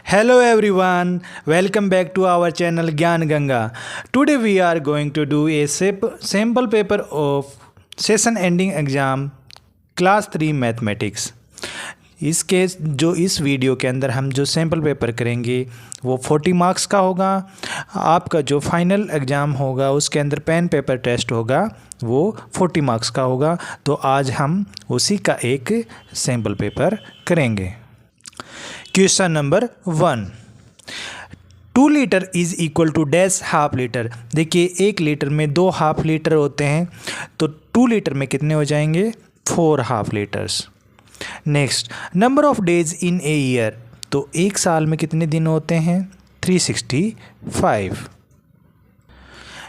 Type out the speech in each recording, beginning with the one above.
Hello everyone, welcome back to our channel Gyan Ganga. Today we are going to do a sample paper of session ending exam class 3 mathematics. इस video के अंदर हम जो sample paper करेंगे वो 40 marks का होगा। आपका जो फाइनल एग्ज़ाम होगा उसके अंदर पेन पेपर टेस्ट होगा वो 40 मार्क्स का होगा। तो आज हम उसी का एक सैम्पल पेपर करेंगे। Question number 1, 2 litre is equal to dash half litre. देखिए 1 लीटर में 2 हाफ लीटर होते हैं, तो 2 लीटर में कितने हो जाएंगे? 4 half litres. Next, number of days in a year, तो एक साल में कितने दिन होते हैं? 365।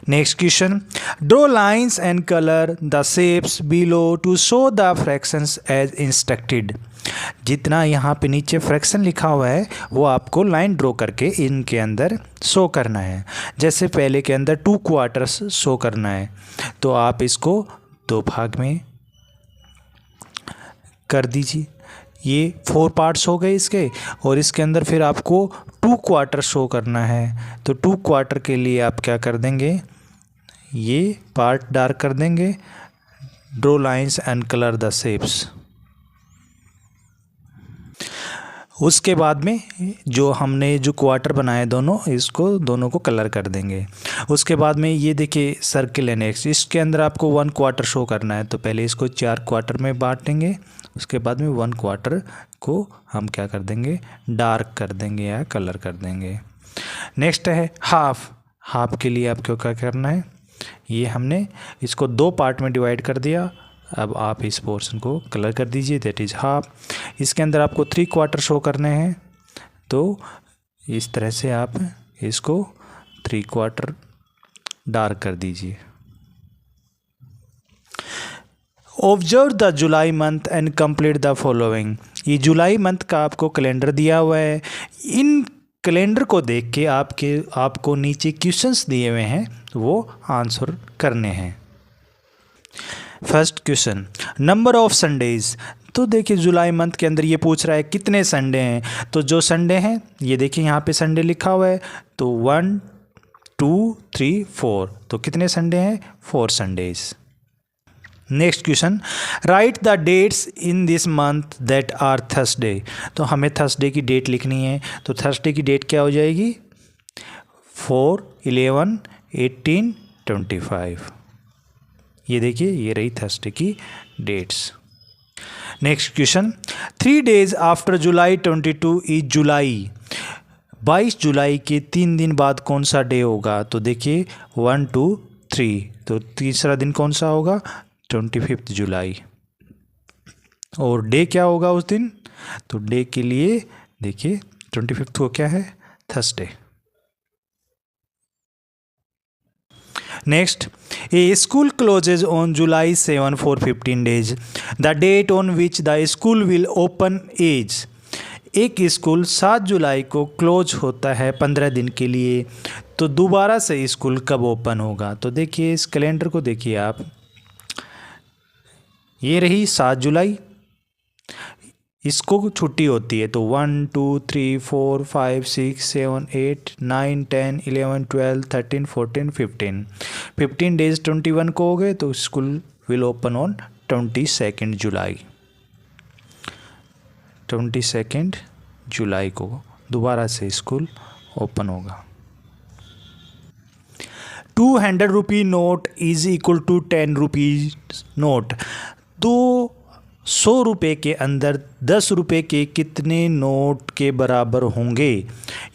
Next question, draw lines and colour the shapes below to show the fractions as instructed. जितना यहाँ पे नीचे फ्रैक्शन लिखा हुआ है वो आपको लाइन ड्रॉ करके इनके अंदर शो करना है। जैसे पहले के अंदर 2 क्वार्टर्स शो करना है, तो आप इसको 2 भाग में कर दीजिए। ये 4 पार्ट्स हो गए इसके, और इसके अंदर फिर आपको 2 क्वार्टर शो करना है। तो 2 क्वार्टर के लिए आप क्या कर देंगे? ये पार्ट डार्क कर देंगे। Draw lines and colour the shapes. उसके बाद में जो हमने जो क्वार्टर बनाए दोनों को कलर कर देंगे। उसके बाद में ये देखिए सर्किल है नेक्स्ट, इसके अंदर आपको 1 क्वार्टर शो करना है, तो पहले इसको 4 क्वार्टर में बांटेंगे। उसके बाद में 1 क्वार्टर को हम क्या कर देंगे? डार्क कर देंगे या कलर कर देंगे। नेक्स्ट है हाफ। हाफ के लिए आपको क्या करना है? ये हमने इसको 2 पार्ट में डिवाइड कर दिया। अब आप इस पोर्शन को कलर कर दीजिए, दैट इज़ हाफ। इसके अंदर आपको 3 क्वार्टर शो करने हैं, तो इस तरह से आप इसको 3 क्वार्टर डार्क कर दीजिए। Observe the July month and complete the following. ये जुलाई मंथ का आपको कैलेंडर दिया हुआ है। इन कैलेंडर को देख के आपको नीचे क्वेश्चंस दिए हुए हैं, वो आंसर करने हैं। First question, number of Sundays. तो देखिए जुलाई मंथ के अंदर ये पूछ रहा है कितने संडे हैं। तो जो संडे हैं ये देखिए यहाँ पे संडे लिखा हुआ है, तो 1 2 3 4, तो कितने संडे हैं? 4 Sundays. Next question, write the dates in this month that are Thursday. तो हमें थर्सडे की डेट लिखनी है, तो थर्सडे की डेट क्या हो जाएगी? 4 11 18 25। ये देखिए ये रही थर्सडे की dates. Next question, 3 days after July 22 is July. 22 जुलाई के 3 दिन बाद कौन सा डे होगा? तो देखिए 1 2 3, तो तीसरा दिन कौन सा होगा? 25 जुलाई। और डे क्या होगा उस दिन? तो डे के लिए देखिए 25 को क्या है? Thursday. Next, a school closes on July 7 for 15 days. The date on which the school will open is। एक स्कूल 7 जुलाई को क्लोज होता है 15 दिन के लिए, तो दोबारा से स्कूल कब ओपन होगा? तो देखिए इस कैलेंडर को देखिए आप, ये रही 7 जुलाई, इसको छुट्टी होती है, तो 1 2 3 4 5 6 7 8 9 10 11 12 13 14 15 डेज 21 को हो गए, तो school will open on 22 July. 22 जुलाई को दोबारा से स्कूल ओपन होगा। 200 rupee note is equal to 10 rupees note. 200 रुपये के अंदर 10 रुपये के कितने नोट के बराबर होंगे?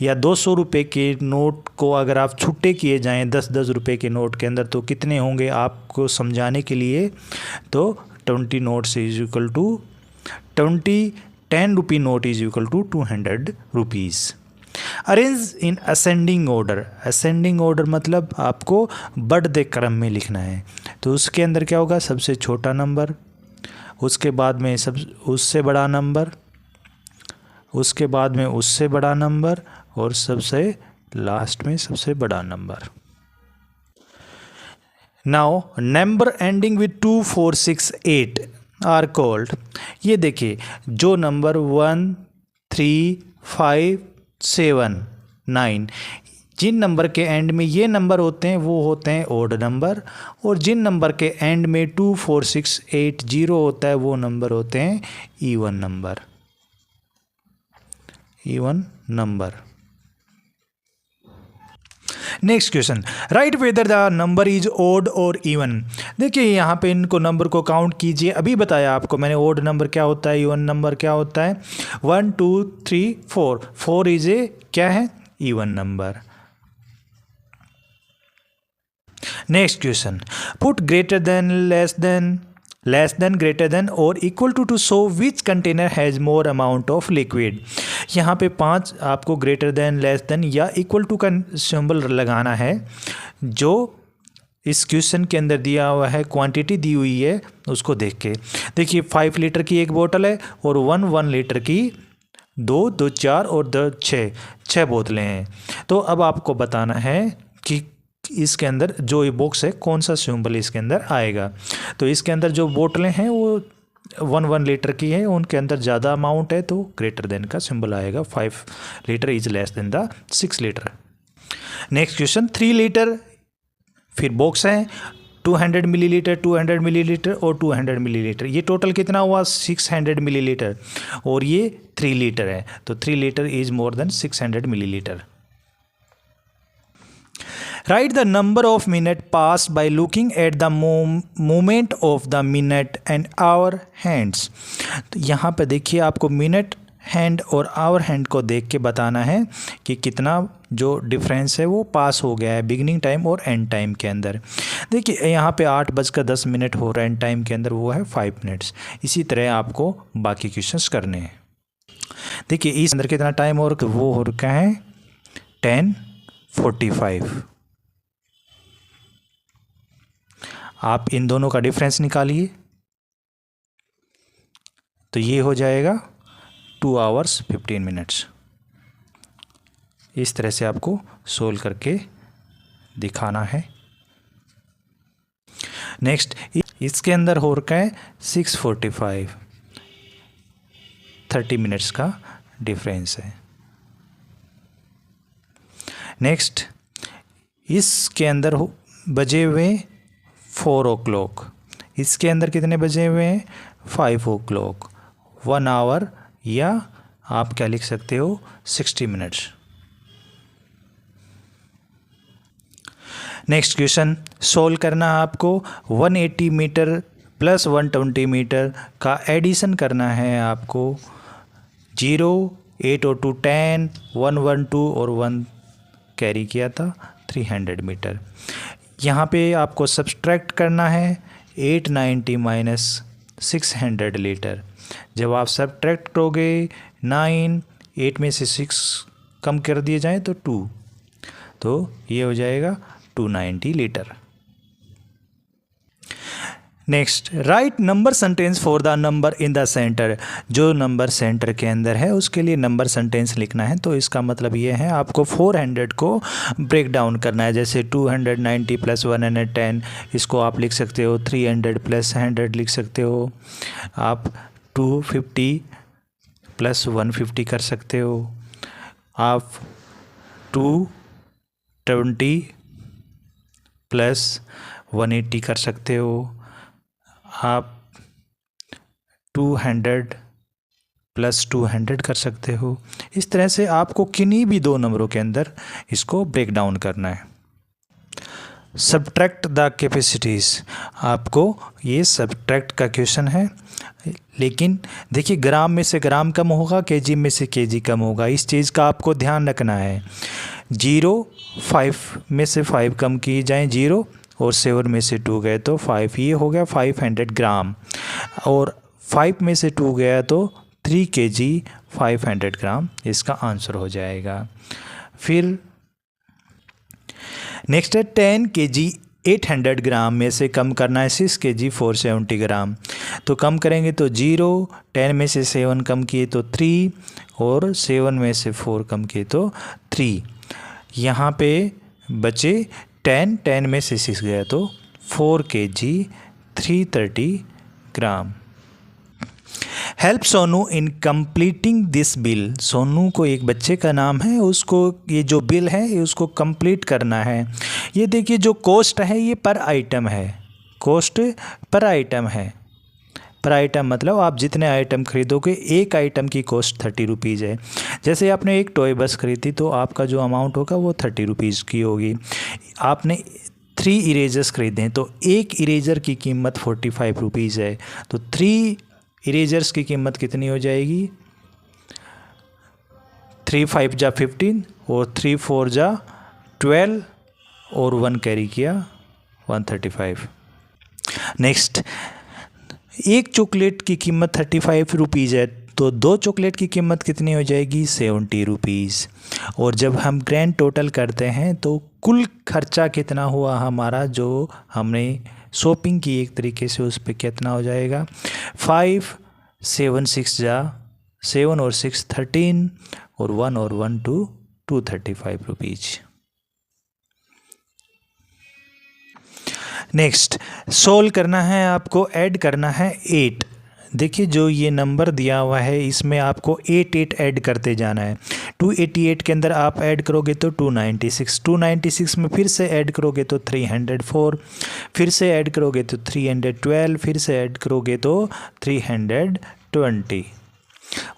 या 200 रुपये के नोट को अगर आप छुट्टे किए जाएं 10-10 रुपये के नोट के अंदर, तो कितने होंगे? आपको समझाने के लिए, तो 20 notes is equal to 10 rupee note is equal to 200 rupees. Arrange in ascending order. Ascending order मतलब आपको बढ़ते क्रम में लिखना है, तो उसके अंदर क्या होगा? सबसे छोटा नंबर, उसके बाद में उससे बड़ा नंबर, उसके बाद में उससे बड़ा नंबर, और सबसे लास्ट में सबसे बड़ा number. Now number ending with 2 4 6 8 are called. ये देखिए जो नंबर 1 3 5 7, 9। जिन नंबर के एंड में ये नंबर होते हैं वो होते हैं ओड नंबर, और जिन नंबर के एंड में 2, 4, 6, 8, 0 होता है वो नंबर होते हैं even number. Even number. Next question, write whether the number is odd और इवन। देखिए यहाँ पे इनको नंबर को काउंट कीजिए। अभी बताया आपको मैंने ओड नंबर क्या होता है, इवन नंबर क्या होता है। 1, 2, 3, 4। 4 इज ए क्या है, even number. Next question, put greater than, less than, greater than और equal to show which container has more amount of liquid. यहाँ पे 5 आपको ग्रेटर देन, लेस देन या इक्वल टू का सिंबल लगाना है। जो इस क्वेश्चन के अंदर दिया हुआ है, क्वांटिटी दी हुई है उसको देख के। देखिए 5 लीटर की एक बोतल है और 1 लीटर की 2, 2, 4 और 2, 6 बोतलें हैं। तो अब आपको बताना है कि इसके अंदर जो ये बॉक्स है कौन सा सिंबल इसके अंदर आएगा। तो इसके अंदर जो बोतलें हैं वो 1 लीटर की है, उनके अंदर ज़्यादा अमाउंट है तो ग्रेटर देन का सिंबल आएगा। 5 litre is less than the 6 litre. Next question, 3 litre, फिर बॉक्स है 200 मिलीलीटर, 200 मिलीलीटर और 200 मिलीलीटर। ये टोटल कितना हुआ, 600 मिलीलीटर, और ये 3 लीटर है तो 3 litre is more than 600 millilitre. Write the number of minutes passed by looking at the movement of the minute and hour hands। तो यहाँ पे देखिए आपको मिनट हैंड और आवर हैंड को देख के बताना है कि कितना जो डिफरेंस है वो पास हो गया है बिगिनिंग टाइम और एंड टाइम के अंदर। देखिए यहाँ पे 8:10 हो रहा है, एंड टाइम के अंदर वो है 5 मिनट्स। इसी तरह आपको बाकी क्वेश्चंस करने हैं। देखिए इस अंदर कितना टाइम और वो हो रखा है 10:45। आप इन दोनों का डिफरेंस निकालिए तो ये हो जाएगा 2 hours 15 minutes। इस तरह से आपको सोल्व करके दिखाना है। नेक्स्ट इसके अंदर हो रखा है 6:45, 30 मिनट्स का डिफरेंस है। नेक्स्ट इसके अंदर बजे हुए 4 o'clock, इसके अंदर कितने बजे हुए हैं 5 o'clock। 1 hour या आप क्या लिख सकते हो 60 मिनट्स। नेक्स्ट क्वेश्चन सोल्व करना है आपको। 180 मीटर प्लस 120 मीटर का एडिशन करना है आपको। 0, 8 और 2 10, 112 और 1 कैरी किया था 300 मीटर। यहाँ पे आपको सब्सट्रैक्ट करना है 890 माइनस 600 लीटर। जब आप सब्ट्रैक्ट करोगे 9, 8 में से 6 कम कर दिए जाएं तो 2, तो ये हो जाएगा 290 litre. Next right number sentence for the number in the centre. जो नंबर सेंटर के अंदर है उसके लिए नंबर सेंटेंस लिखना है। तो इसका मतलब ये है आपको 400 को ब्रेक डाउन करना है। जैसे 290 प्लस 110, इसको आप लिख सकते हो 300 प्लस 100 लिख सकते हो। आप 250 प्लस 150 कर सकते हो। आप 220 प्लस 180 कर सकते हो। आप 200 प्लस 200 कर सकते हो। इस तरह से आपको किन्हीं भी 2 नंबरों के अंदर इसको ब्रेक डाउन करना है। सब्ट्रैक्ट द कैपेसिटीज़, आपको ये सब्ट्रैक्ट का क्वेश्चन है, लेकिन देखिए ग्राम में से ग्राम कम होगा, केजी में से केजी कम होगा। इस चीज़ का आपको ध्यान रखना है। 0, 5 में से 5 कम किए जाएँ 0, और 7 में से 2 गए तो 5, ये हो गया 500 ग्राम। और 5 में से 2 गया तो 3 kg 500 ग्राम इसका आंसर हो जाएगा। फिर नेक्स्ट है 10 kg 800 ग्राम में से कम करना है 6 kg 470 ग्राम। तो कम करेंगे तो 0, 10 में से 7 कम किए तो 3, और 7 में से 4 कम किए तो 3। यहाँ पे बचे 10 में से 6 गया तो 4 kg 330 gram. Help Sonu in completing this bill. Sonu को एक बच्चे का नाम है, उसको ये जो बिल है ये उसको कंप्लीट करना है। ये देखिए जो कॉस्ट है ये पर आइटम है, कॉस्ट पर आइटम है। पर आइटम मतलब आप जितने आइटम खरीदोगे, एक आइटम की कॉस्ट 30 रुपीज़ है। जैसे आपने एक टॉय बस खरीदी तो आपका जो अमाउंट होगा वो 30 रुपीज़ की होगी। आपने 3 इरेजर्स खरीदे हैं तो एक इरेजर की कीमत 45 रुपीज़ है, तो 3 इरेजर्स की कीमत कितनी हो जाएगी? 3 5 जा 15 और 3 4 जा 12 और 1 कैरी किया 135। नेक्स्ट, एक चॉकलेट की कीमत 35 रुपीज़ है तो 2 चॉकलेट की कीमत कितनी हो जाएगी? 70 रुपीज़। और जब हम ग्रैंड टोटल करते हैं तो कुल खर्चा कितना हुआ हमारा, जो हमने शॉपिंग की एक तरीके से, उस पर कितना हो जाएगा? 5 7 6 जा 7 और 6 13 और 1 और 1 235 रुपीज़। नेक्स्ट, सोल्व करना है आपको, ऐड करना है 8। देखिए जो ये नंबर दिया हुआ है इसमें आपको 8 ऐड करते जाना है। 288 के अंदर आप ऐड करोगे तो 296, 296 में फिर से ऐड करोगे तो 304, फिर से ऐड करोगे तो 312, फिर से ऐड करोगे तो 320।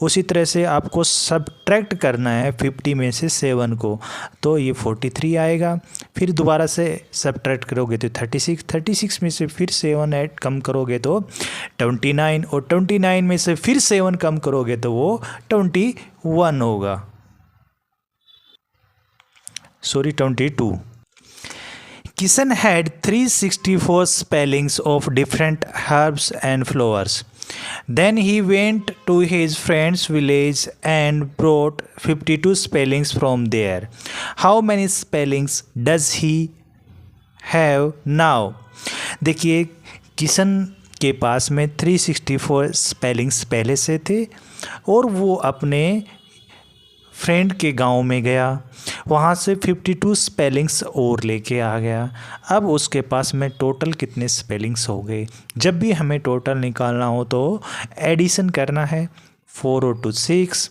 उसी तरह से आपको सब्ट्रैक्ट करना है 50 में से 7 को, तो ये 43 आएगा। फिर दोबारा से सब्ट्रैक्ट करोगे तो 36, 36 में से फिर 7 ऐड कम करोगे तो 29, और 29 में से फिर 7 कम करोगे तो वो 21 होगा, sorry 22। Kishan had 364 spellings of different herbs and flowers. Then he went to his friend's village and brought 52 spellings from there. How many spellings does he have now? देखिए किशन के पास में 364 स्पेलिंग्स पहले से थे और वो अपने फ्रेंड के गांव में गया, वहाँ से 52 स्पेलिंग्स और लेके आ गया। अब उसके पास में टोटल कितने स्पेलिंग्स हो गए? जब भी हमें टोटल निकालना हो तो एडिशन करना है। 4 और 2 6,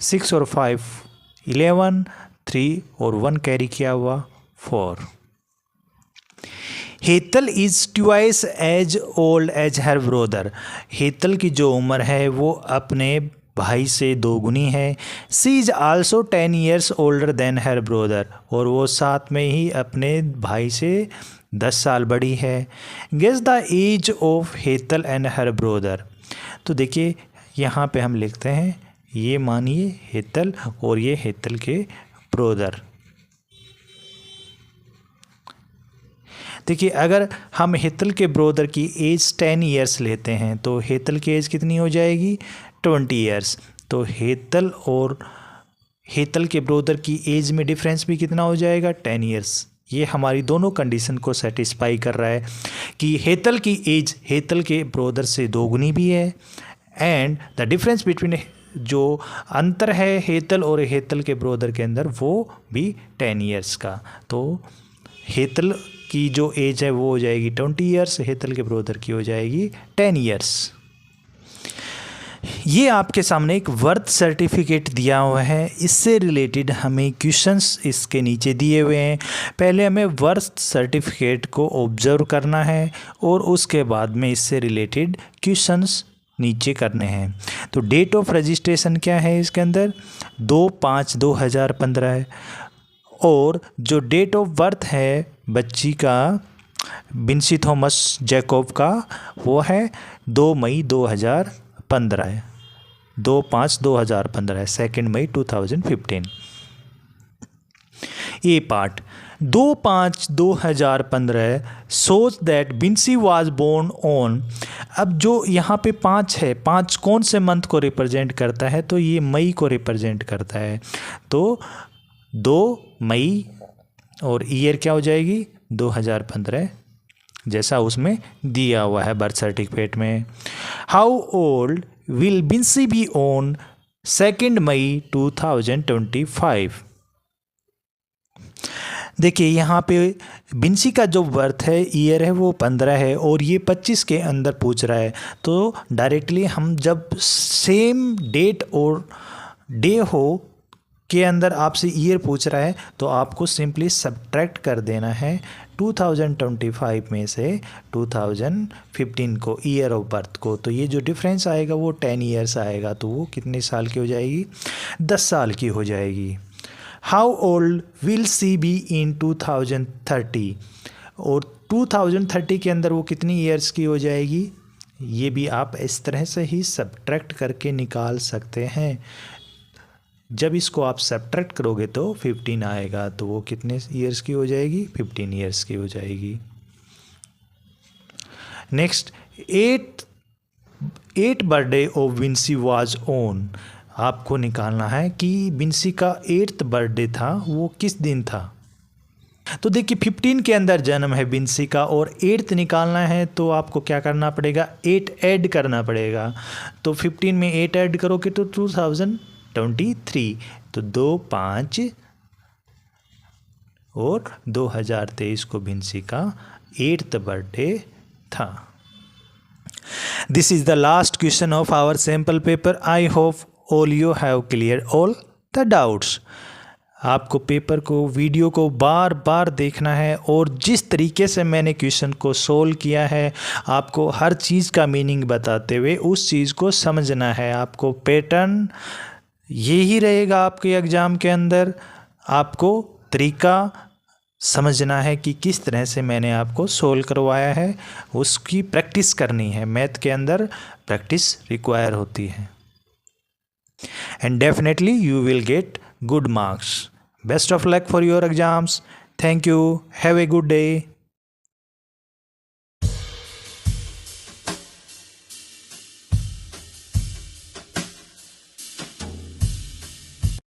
6 और 5 11, 3 और 1 कैरी किया हुआ 4। Hetal is twice as old as her brother. Hetal की जो उम्र है वो अपने भाई से दोगुनी है। She is also 10 years older than her brother, और वो साथ में ही अपने भाई से 10 साल बड़ी है। Guess the age of Hetal and her brother. तो देखिए यहाँ पे हम लिखते हैं, ये मानिए हेतल और ये हेतल के ब्रोदर। देखिए अगर हम हेतल के ब्रोदर की एज 10 ईयर्स लेते हैं तो हेतल की एज कितनी हो जाएगी? 20 ईयर्स। तो हेतल और हेतल के ब्रोदर की एज में डिफरेंस भी कितना हो जाएगा? 10 ईयर्स। ये हमारी दोनों कंडीशन को सेटिस्फाई कर रहा है कि हेतल की एज हेतल के ब्रोदर से दोगुनी भी है, एंड द डिफरेंस बिटवीन, जो अंतर है हेतल और हेतल के ब्रोदर के अंदर, वो भी 10 ईयर्स का। तो हेतल की जो एज है वो हो जाएगी 20 ईयर्स, हेतल के ब्रोदर की हो जाएगी 10 ईयर्स। ये आपके सामने एक बर्थ सर्टिफिकेट दिया हुआ है, इससे रिलेटेड हमें क्वेश्चंस इसके नीचे दिए हुए हैं। पहले हमें बर्थ सर्टिफिकेट को ऑब्जर्व करना है और उसके बाद में इससे रिलेटेड क्वेश्चंस नीचे करने हैं। तो डेट ऑफ रजिस्ट्रेशन क्या है इसके अंदर? 2/5/2015 है, और जो डेट ऑफ बर्थ है बच्ची का, बिन्सी थॉमस जैकब का, वो है 2 मई 2015 है, 2/5/2015 है, 2 मई 2015। ए पार्ट 2/5/2015 सोच दैट बिन्सी वाज बोर्न ऑन। अब जो यहाँ पे 5 है, 5 कौन से मंथ को रिप्रेजेंट करता है? तो ये मई को रिप्रेजेंट करता है। तो 2 मई और ईयर क्या हो जाएगी? 2015, जैसा उसमें दिया हुआ है बर्थ सर्टिफिकेट में। How old will Binsy be on 2 May 2025? देखिए यहाँ पे विंसी का जो बर्थ है ईयर है वो 15 है और ये 25 के अंदर पूछ रहा है। तो डायरेक्टली हम जब सेम डेट और डे हो के अंदर आपसे ईयर पूछ रहा है तो आपको सिंपली सब्ट्रैक्ट कर देना है 2025 में से 2015 को, ईयर ऑफ बर्थ को। तो ये जो डिफरेंस आएगा वो 10 ईयर्स आएगा। तो वो कितने साल की हो जाएगी? 10 साल की हो जाएगी। How old will C be in 2030? और 2030 के अंदर वो कितनी ईयर्स की हो जाएगी? ये भी आप इस तरह से ही सब्ट्रैक्ट करके निकाल सकते हैं। जब इसको आप सब्ट्रैक्ट करोगे तो 15 आएगा, तो वो कितने ईयर्स की हो जाएगी? 15 ईयर्स की हो जाएगी। Next, at birthday of Vincy was on. आपको निकालना है कि विंसी का 8th बर्थडे था वो किस दिन था। तो देखिए 15 के अंदर जन्म है विंसी का और 8th निकालना है तो आपको क्या करना पड़ेगा? 8 ऐड करना पड़ेगा। तो 15 में 8 ऐड करोगे तो 2023, तो 2 5 और 2023 को विंसी का 8th बर्थडे था। This is the last question of our sample paper. I hope all you have cleared all the doubts. आपको पेपर को, वीडियो को बार बार देखना है और जिस तरीके से मैंने क्वेश्चन को सोल्व किया है आपको हर चीज़ का मीनिंग बताते हुए उस चीज़ को समझना है। आपको पैटर्न यही रहेगा आपके एग्ज़ाम के अंदर। आपको तरीका समझना है कि किस तरह से मैंने आपको सोल्व करवाया है, उसकी प्रैक्टिस करनी है। मैथ के अंदर प्रैक्टिस रिक्वायर होती है। And definitely you will get good marks. Best of luck for your exams. Thank you. Have a good day.